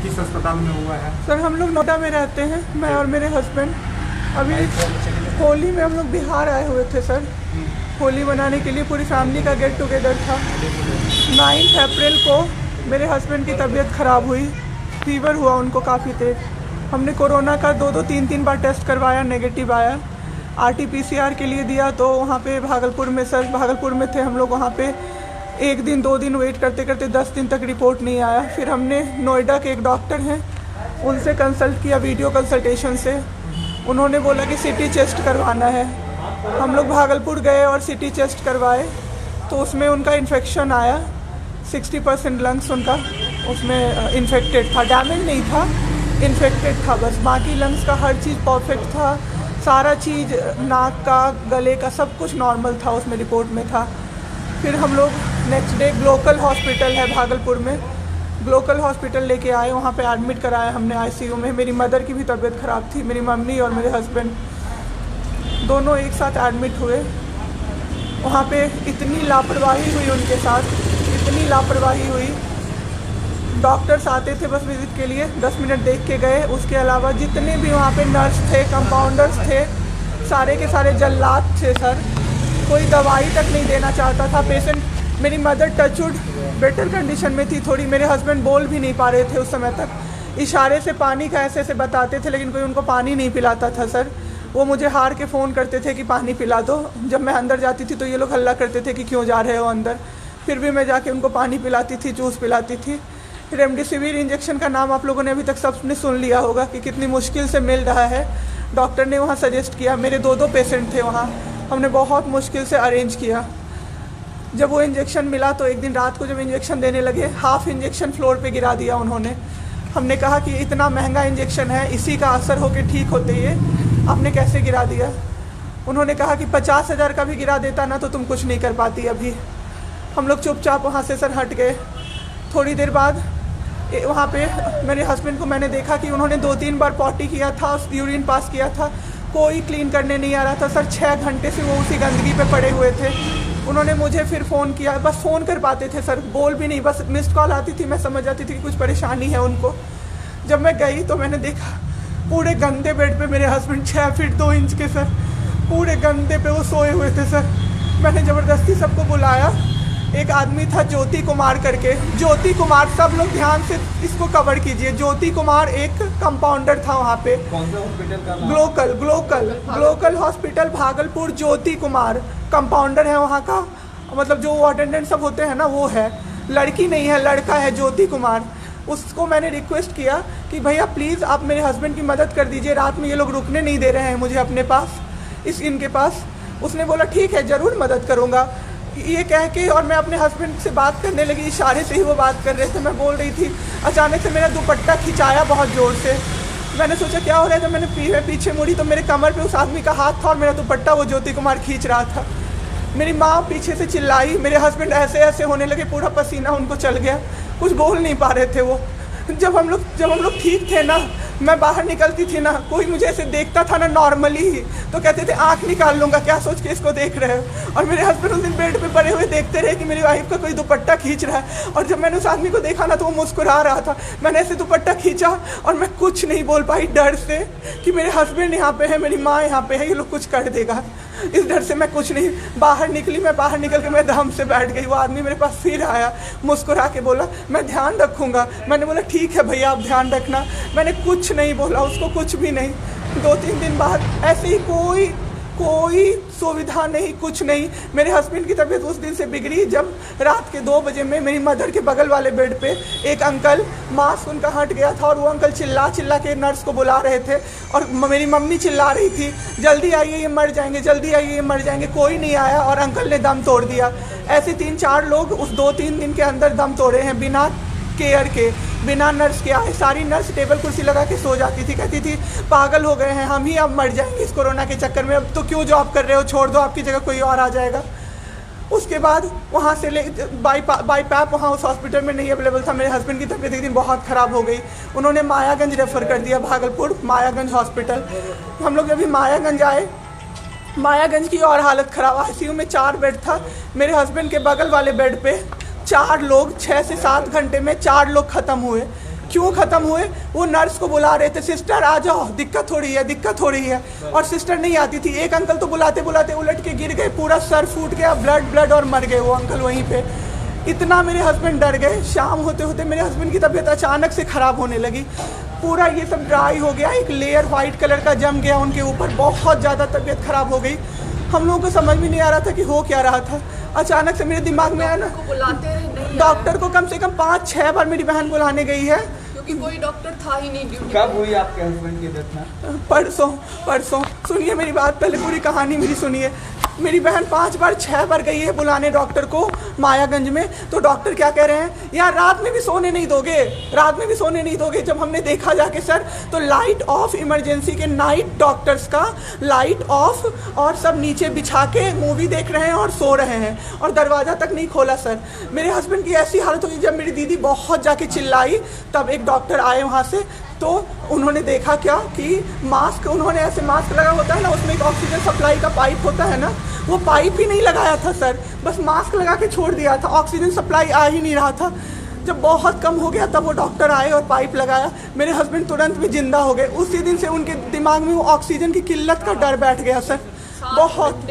किस अस्पताल में हुआ है? सर हम लोग नोएडा में रहते हैं, मैं और मेरे हस्बैंड। अभी होली में हम लोग बिहार आए हुए थे सर, होली मनाने के लिए पूरी फैमिली का गेट टुगेदर था। 9 अप्रैल को मेरे हस्बैंड की तबीयत ख़राब हुई, फीवर हुआ उनको काफ़ी तेज़। हमने कोरोना का 2-2 3-3 बार टेस्ट करवाया, नेगेटिव आया। RT-PCR के लिए दिया तो वहाँ पे भागलपुर में, सर भागलपुर में थे हम लोग, वहाँ पे 1 दिन 2 दिन वेट करते करते 10 दिन तक रिपोर्ट नहीं आया। फिर हमने नोएडा के एक डॉक्टर हैं उनसे कंसल्ट किया, वीडियो कंसल्टेशन से। उन्होंने बोला कि CT चेस्ट करवाना है। हम लोग भागलपुर गए और CT चेस्ट करवाए तो उसमें उनका इन्फेक्शन आया। 60% लंग्स उनका उसमें इन्फेक्टेड था, डैमेज नहीं था, इन्फेक्टेड था बस। बाकी लंग्स का हर चीज़ परफेक्ट था, सारा चीज़ नाक का, गले का सब कुछ नॉर्मल था, उसमें रिपोर्ट में था। फिर हम लोग नेक्स्ट डे ग्लोकल हॉस्पिटल है भागलपुर में, ग्लोकल हॉस्पिटल लेके आए, वहाँ पे एडमिट कराया हमने ICU में। मेरी मदर की भी तबीयत ख़राब थी, मेरी मम्मी और मेरे हस्बैंड दोनों एक साथ एडमिट हुए। वहाँ पे इतनी लापरवाही हुई उनके साथ, इतनी लापरवाही हुई। डॉक्टर्स आते थे बस विज़िट के लिए, 10 मिनट देख के गए। उसके अलावा जितने भी वहाँ पे नर्स थे, कंपाउंडर्स थे, सारे के सारे जल्लाद थे सर। कोई दवाई तक नहीं देना चाहता था पेशेंट। मेरी मदर टचवुड बेटर कंडीशन में थी थोड़ी, मेरे हस्बैंड बोल भी नहीं पा रहे थे उस समय तक। इशारे से पानी का ऐसे ऐसे बताते थे, लेकिन कोई उनको पानी नहीं पिलाता था सर। वो मुझे हार के फ़ोन करते थे कि पानी पिला दो। जब मैं अंदर जाती थी तो ये लोग हल्ला करते थे कि क्यों जा रहे हो अंदर। फिर भी मैं जाके उनको पानी पिलाती थी, जूस पिलाती थी। रेमडेसिविर इंजेक्शन का नाम आप लोगों ने अभी तक सबने सुन लिया होगा कि कितनी मुश्किल से मिल रहा है। डॉक्टर ने वहाँ सजेस्ट किया, मेरे 2-2 पेशेंट थे वहाँ, हमने बहुत मुश्किल से अरेंज किया। जब वो इंजेक्शन मिला तो एक दिन रात को जब इंजेक्शन देने लगे, हाफ इंजेक्शन फ्लोर पे गिरा दिया उन्होंने। हमने कहा कि इतना महंगा इंजेक्शन है, इसी का असर होके ठीक होते ये आपने कैसे गिरा दिया। उन्होंने कहा कि 50,000 का भी गिरा देता ना तो तुम कुछ नहीं कर पाती अभी। हम लोग चुपचाप वहाँ से सर हट गए। थोड़ी देर बाद वहाँ पे मेरे हस्बैंड को मैंने देखा कि उन्होंने 2-3 बार पॉटी किया था, यूरिन पास किया था, कोई क्लीन करने नहीं आ रहा था सर। 6 घंटे से वो उसी गंदगी पे पड़े हुए थे। उन्होंने मुझे फिर फ़ोन किया, बस फ़ोन कर पाते थे सर, बोल भी नहीं, बस मिस्ड कॉल आती थी, मैं समझ जाती थी कि कुछ परेशानी है उनको। जब मैं गई तो मैंने देखा पूरे गंदे बेड पे मेरे हस्बैंड 6 फीट 2 इंच के सर, पूरे गंदे पे वो सोए हुए थे सर। मैंने ज़बरदस्ती सबको बुलाया। एक आदमी था ज्योति कुमार करके, ज्योति कुमार, सब लोग ध्यान से इसको कवर कीजिए। ज्योति कुमार एक कंपाउंडर था वहाँ पे। कौन सा हॉस्पिटल का नाम? Glocal hospital Bhagalpur. Jyoti Kumar compounder है वहाँ का, मतलब जो अटेंडेंट सब होते हैं ना वो है, लड़की नहीं है, लड़का है ज्योति कुमार। उसको मैंने रिक्वेस्ट किया कि भैया प्लीज़ आप मेरे हस्बैंड की मदद कर दीजिए, रात में ये लोग रुकने नहीं दे रहे हैं मुझे अपने पास, इनके पास। उसने बोला ठीक है ज़रूर मदद करूँगा, ये कह के, और मैं अपने हस्बैंड से बात करने लगी, इशारे से ही वो बात कर रहे थे, मैं बोल रही थी। अचानक से मेरा दुपट्टा खिंचाया बहुत ज़ोर से। मैंने सोचा क्या हो रहा है, जब मैंने पीछे मुड़ी तो मेरे कमर पे उस आदमी का हाथ था और मेरा दुपट्टा वो ज्योति कुमार खींच रहा था। मेरी माँ पीछे से चिल्लाई, मेरे हस्बैंड ऐसे ऐसे होने लगे, पूरा पसीना उनको चल गया, कुछ बोल नहीं पा रहे थे वो। जब हम लोग ठीक थे ना, मैं बाहर निकलती थी ना, कोई मुझे ऐसे देखता था ना नॉर्मली ही तो कहते थे आँख निकाल लूँगा, क्या सोच के इसको देख रहे हो। और मेरे हस्बैंड उस दिन बेड पे पड़े हुए देखते रहे कि मेरी वाइफ का कोई दुपट्टा खींच रहा है। और जब मैंने उस आदमी को देखा ना तो वो मुस्कुरा रहा था। मैंने ऐसे दुपट्टा खींचा और मैं कुछ नहीं बोल पाई, डर से कि मेरे हस्बैंड यहाँ पे है, मेरी माँ यहाँ पे है, ये लोग कुछ कर देगा, इस डर से मैं कुछ नहीं बाहर निकली। मैं बाहर निकल के मैं दम से बैठ गई। वो आदमी मेरे पास फिर आया, मुस्कुरा के बोला मैं ध्यान रखूँगा। मैंने बोला ठीक है भैया आप ध्यान रखना। मैंने कुछ नहीं बोला उसको, कुछ भी नहीं। 2-3 दिन बाद ऐसे ही कोई सुविधा नहीं, कुछ नहीं। मेरे हस्बैंड की तबीयत उस दिन से बिगड़ी जब रात के 2 बजे में मेरी मदर के बगल वाले बेड पे एक अंकल, मास्क उनका हट गया था और वो अंकल चिल्ला के नर्स को बुला रहे थे और मेरी मम्मी चिल्ला रही थी जल्दी आइए ये मर जाएंगे, जल्दी आइए ये मर जाएंगे। कोई नहीं आया और अंकल ने दम तोड़ दिया। ऐसे 3-4 लोग उस 2-3 दिन के अंदर दम तोड़े हैं बिना केयर के, बिना नर्स के आए। सारी नर्स टेबल कुर्सी लगा के सो जाती थी, कहती थी पागल हो गए हैं हम ही, अब मर जाएंगे इस कोरोना के चक्कर में, अब तो क्यों जॉब कर रहे हो, छोड़ दो, आपकी जगह कोई और आ जाएगा। उसके बाद वहाँ से बाई पैप वहाँ उस हॉस्पिटल में नहीं अवेलेबल था। मेरे हस्बैंड की तबीयत एक दिन बहुत ख़राब हो गई, उन्होंने मायागंज रेफ़र कर दिया, भागलपुर मायागंज हॉस्पिटल। हम लोग अभी मायागंज आए, मायागंज की और हालत ख़राब। ICU में 4 बेड था, मेरे हस्बैंड के बगल वाले बेड पे 4 लोग 6 से 7 घंटे में 4 लोग ख़त्म हुए। क्यों ख़त्म हुए? वो नर्स को बुला रहे थे, सिस्टर आ जाओ, दिक्कत हो रही है, दिक्कत हो रही है, और सिस्टर नहीं आती थी। एक अंकल तो बुलाते बुलाते उलट के गिर गए, पूरा सर फूट गया, ब्लड और मर गए वो अंकल वहीं पे। इतना मेरे हस्बैंड डर गए। शाम होते होते मेरे हस्बैंड की तबीयत अचानक से ख़राब होने लगी, पूरा ये सब ड्राई हो गया, एक लेयर वाइट कलर का जम गया उनके ऊपर, बहुत ज़्यादा तबीयत ख़राब हो गई। हम लोगों को समझ में नहीं आ रहा था कि हो क्या रहा था। अचानक से मेरे दिमाग में आया ना, डॉक्टर को कम से कम 5-6 बार मेरी बहन बुलाने गई है, क्योंकि कोई डॉक्टर था ही नहीं ड्यूटी। कब हुई आपके हस्बैंड की डेथ में? परसों। सुनिए मेरी बात, पहले पूरी कहानी मेरी सुनिए। मेरी बहन 5-6 बार गई है बुलाने डॉक्टर को मायागंज में, तो डॉक्टर क्या कह रहे हैं, यार रात में भी सोने नहीं दोगे, रात में भी सोने नहीं दोगे। जब हमने देखा जाके सर, तो लाइट ऑफ, इमरजेंसी के नाइट डॉक्टर्स का लाइट ऑफ, और सब नीचे बिछा के मूवी देख रहे हैं और सो रहे हैं, और दरवाज़ा तक नहीं खोला सर। मेरे हस्बैंड की ऐसी हालत हुई, जब मेरी दीदी बहुत जाके चिल्लाई, तब एक डॉक्टर आए वहाँ से, तो उन्होंने देखा क्या कि मास्क, उन्होंने ऐसे मास्क लगा होता है ना, उसमें एक ऑक्सीजन सप्लाई का पाइप होता है ना, वो पाइप ही नहीं लगाया था सर, बस मास्क लगा के छोड़ दिया था, ऑक्सीजन सप्लाई आ ही नहीं रहा था। जब बहुत कम हो गया तब वो डॉक्टर आए और पाइप लगाया, मेरे हस्बैंड तुरंत भी जिंदा हो गए। उसी दिन से उनके दिमाग में वो ऑक्सीजन की किल्लत का डर बैठ गया सर। बहुत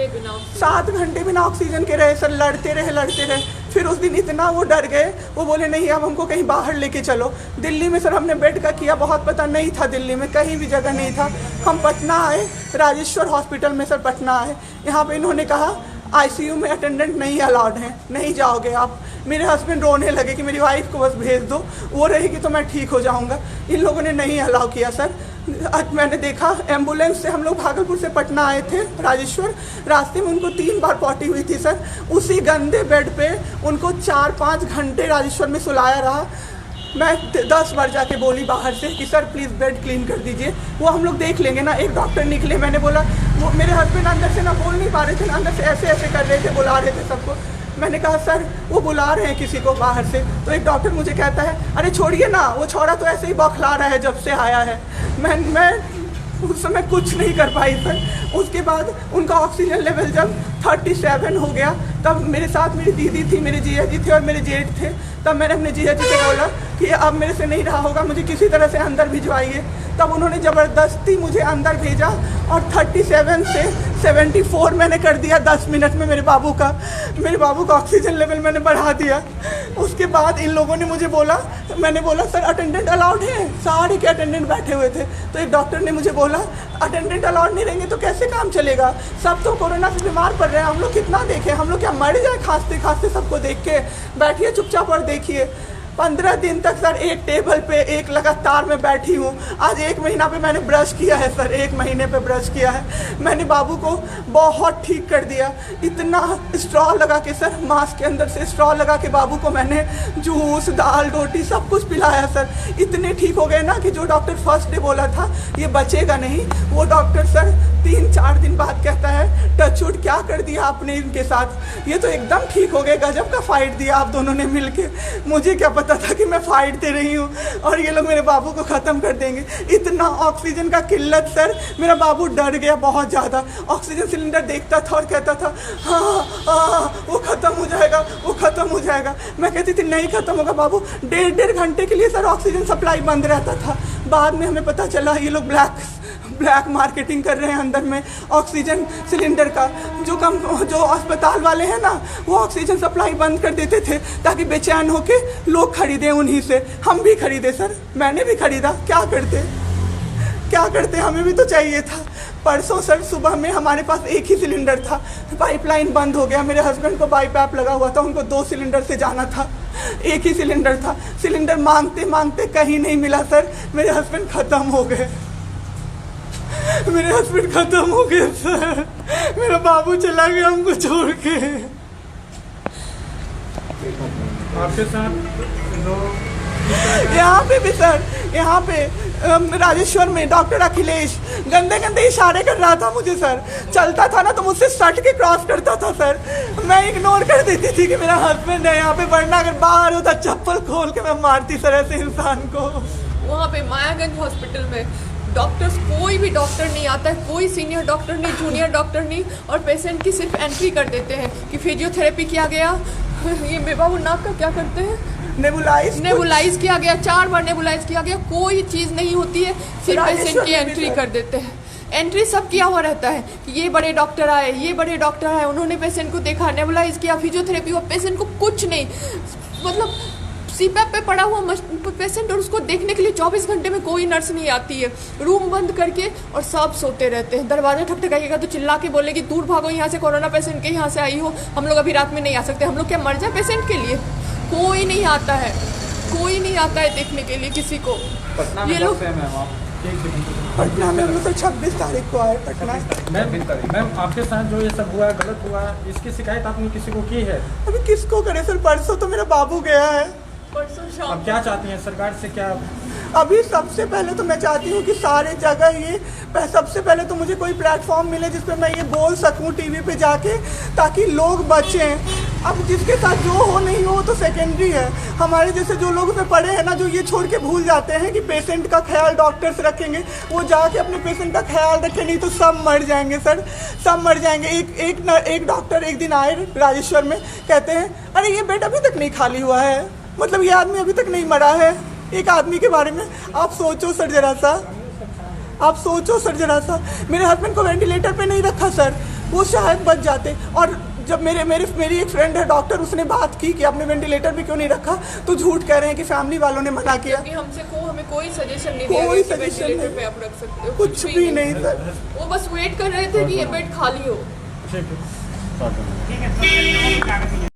7 घंटे बिना ऑक्सीजन के रहे सर, लड़ते रहे। फिर उस दिन इतना वो डर गए, वो बोले नहीं अब हमको कहीं बाहर लेके चलो। दिल्ली में सर हमने बेड का किया, बहुत पता नहीं था, दिल्ली में कहीं भी जगह नहीं था। हम पटना आए, राजेश्वर हॉस्पिटल में सर पटना आए। यहाँ पे इन्होंने कहा आईसीयू में अटेंडेंट नहीं अलाउड हैं, नहीं जाओगे आप। मेरे हस्बैंड रोने लगे कि मेरी वाइफ को बस भेज दो, वो रहेगी तो मैं ठीक हो जाऊँगा। इन लोगों ने नहीं अलाउ किया सर। आज मैंने देखा, एम्बुलेंस से हम लोग भागलपुर से पटना आए थे राजेश्वर, रास्ते में उनको 3 बार पॉटी हुई थी सर। उसी गंदे बेड पे उनको 4-5 घंटे राजेश्वर में सुलाया रहा। मैं 10 बार जाके बोली बाहर से कि सर प्लीज़ बेड क्लीन कर दीजिए, वो हम लोग देख लेंगे ना। एक डॉक्टर निकले, मैंने बोला, वो मेरे हस्बैंड अंदर से ना बोल नहीं पा रहे थे, अंदर से ऐसे कर रहे थे, बुला रहे थे सबको। मैंने कहा सर वो बुला रहे हैं किसी को बाहर से, तो एक डॉक्टर मुझे कहता है अरे छोड़िए ना, वो छोड़ा तो ऐसे ही बौखला रहा है जब से आया है। मैं उस समय कुछ नहीं कर पाई सर। उसके बाद उनका ऑक्सीजन लेवल जब 37 हो गया, तब मेरे साथ मेरी दीदी थी, मेरे जीजा जी थे और मेरे जेठ थे। तब मैंने अपने जीजा जी से बोला कि अब मेरे से नहीं रहा होगा, मुझे किसी तरह से अंदर भिजवाइए। तब उन्होंने ज़बरदस्ती मुझे अंदर भेजा और 37 से 74 मैंने कर दिया 10 मिनट में। मेरे बाबू का ऑक्सीजन लेवल मैंने बढ़ा दिया। उसके बाद इन लोगों ने मुझे बोला, मैंने बोला सर अटेंडेंट अलाउड है, सारे के अटेंडेंट बैठे हुए थे। तो एक डॉक्टर ने मुझे बोला अटेंडेंट अलाउड नहीं रहेंगे तो कैसे काम चलेगा, सब तो कोरोना से बीमार पड़ रहे हैं, हम लोग कितना देखें, हम लोग क्या मर जाए खांसते खांसते सबको देख के, बैठिए चुपचाप और देखिए। 15 दिन तक सर एक टेबल पे एक लगातार मैं बैठी हूँ। आज 1 महीना पे मैंने ब्रश किया है सर, 1 महीने पे ब्रश किया है मैंने। बाबू को बहुत ठीक कर दिया, इतना स्ट्रॉ लगा के सर, मास्क के अंदर से स्ट्रॉ लगा के बाबू को मैंने जूस, दाल, रोटी सब कुछ पिलाया सर। इतने ठीक हो गए ना कि जो डॉक्टर फर्स्ट डे बोला था ये बचेगा नहीं, वो डॉक्टर सर 3-4 दिन बाद कहता है टचवुड क्या कर दिया आपने इनके साथ, ये तो एकदम ठीक हो गए, गजब का फाइट दिया आप दोनों ने मिलके। मुझे क्या पता था कि मैं फाइट दे रही हूँ और ये लोग मेरे बाबू को ख़त्म कर देंगे। इतना ऑक्सीजन का किल्लत सर, मेरा बाबू डर गया बहुत ज़्यादा। ऑक्सीजन सिलेंडर देखता था और कहता था हाँ वो ख़त्म हो जाएगा, वो ख़त्म हो जाएगा। मैं कहती थी नहीं ख़त्म होगा बाबू। 1.5 घंटे के लिए सर ऑक्सीजन सप्लाई बंद रहता था। बाद में हमें पता चला ये लोग ब्लैक मार्केटिंग कर रहे हैं अंदर में ऑक्सीजन सिलेंडर का। जो अस्पताल वाले हैं ना, वो ऑक्सीजन सप्लाई बंद कर देते थे ताकि बेचैन होके लोग खरीदें उन्हीं से। हम भी खरीदे सर, मैंने भी खरीदा, क्या करते हमें भी तो चाहिए था। परसों सर सुबह में हमारे पास एक ही सिलेंडर था, पाइपलाइन बंद हो गया। मेरे हस्बैंड को बाईपैप लगा हुआ था, उनको 2 सिलेंडर से जाना था, एक ही सिलेंडर था। सिलेंडर मांगते मांगते कहीं नहीं मिला सर, मेरे हस्बैंड ख़त्म हो गए सर। मेरा बाबू चला गया हमको छोड़ के। आपके साथ यहाँ पे भी सर, यहाँ पे राजेश्वर में डॉक्टर अखिलेश गंदे इशारे कर रहा था मुझे सर। चलता था ना तो मुझसे सट के क्रॉस करता था सर, मैं इग्नोर कर देती थी कि मेरा हस्बैंड है यहाँ पे, वरना अगर बाहर होता चप्पल खोल के मैं मारती सर ऐसे इंसान को। वहाँ पे मायागंज हॉस्पिटल में डॉक्टर्स, कोई भी डॉक्टर नहीं आता है, कोई सीनियर डॉक्टर नहीं, जूनियर डॉक्टर नहीं, और पेशेंट की सिर्फ एंट्री कर देते हैं कि फिजियोथेरेपी किया गया। ये मेरे बाबू नाक का क्या करते हैं, नेबुलाइज किया गया, 4 बार नेबुलाइज किया गया, कोई चीज़ नहीं होती है, सिर्फ पेशेंट की एंट्री कर देते हैं। एंट्री सब किया हुआ रहता है कि ये बड़े डॉक्टर आए, ये बड़े डॉक्टर आए, उन्होंने पेशेंट को देखा, नेबुलाइज किया, फिजियोथेरेपी हुआ, पेशेंट को कुछ नहीं, मतलब सीपैप पे पड़ा हुआ पेशेंट, और उसको देखने के लिए 24 घंटे में कोई नर्स नहीं आती है, रूम बंद करके, और सब सोते रहते हैं। दरवाजा ठकठकाइएगा तो चिल्ला के बोलेगी दूर भागो यहाँ से, कोरोना पेशेंट के यहाँ से आई हो, हम लोग अभी रात में नहीं आ सकते। हम लोग क्या मर जाए पेशेंट के लिए? कोई नहीं आता है, कोई नहीं आता है देखने के लिए किसी को। पटना में ये लोग कब से हैं मैम आप? पटना में हम लोग तो 26 तारीख को आए पटना। मैम आपके साथ जो ये सब हुआ है, गलत हुआ है, इसकी शिकायत आपने किसी को की है? अभी किसको करे सर, परसों तो मेरा बाबू गया है। परसों शाम अब क्या चाहती हैं सरकार से? क्या अभी सबसे पहले तो मैं चाहती हूँ कि सारे जगह ये, सबसे पहले तो मुझे कोई प्लेटफॉर्म मिले जिस पे मैं ये बोल सकूँ टीवी पे जाके, ताकि लोग बचें। अब जिसके साथ जो हो नहीं हो तो सेकेंडरी है। हमारे जैसे जो लोग उसमें पड़े हैं ना, जो ये छोड़ के भूल जाते हैं कि पेशेंट का ख्याल डॉक्टर्स रखेंगे, वो जाके अपने पेशेंट का ख्याल रखें, नहीं तो सब मर जाएंगे सर, सब मर जाएंगे। एक डॉक्टर एक दिन आए राजेश्वर में, कहते हैं अरे ये बेड अभी तक नहीं खाली हुआ है, मतलब ये आदमी अभी तक नहीं मरा है। एक आदमी के बारे में आप सोचो सर जरा सा, आप सोचो सर जरा सा। मेरे हस्बैंड को वेंटिलेटर पे नहीं रखा सर, वो शायद बच जाते। और जब मेरी एक फ्रेंड है डॉक्टर, उसने बात की कि आपने वेंटिलेटर पे क्यों नहीं रखा, तो झूठ कह रहे हैं कि फैमिली वालों ने मना किया। कि हमें कोई सजेशन नहीं दिया कोई गया कि सजेशन वेंटिलेटर नहीं, पे आप रख सकते हो, कुछ भी नहीं सर। वो बस वेट कर रहे थे कि ये बेड खाली हो। ठीक है।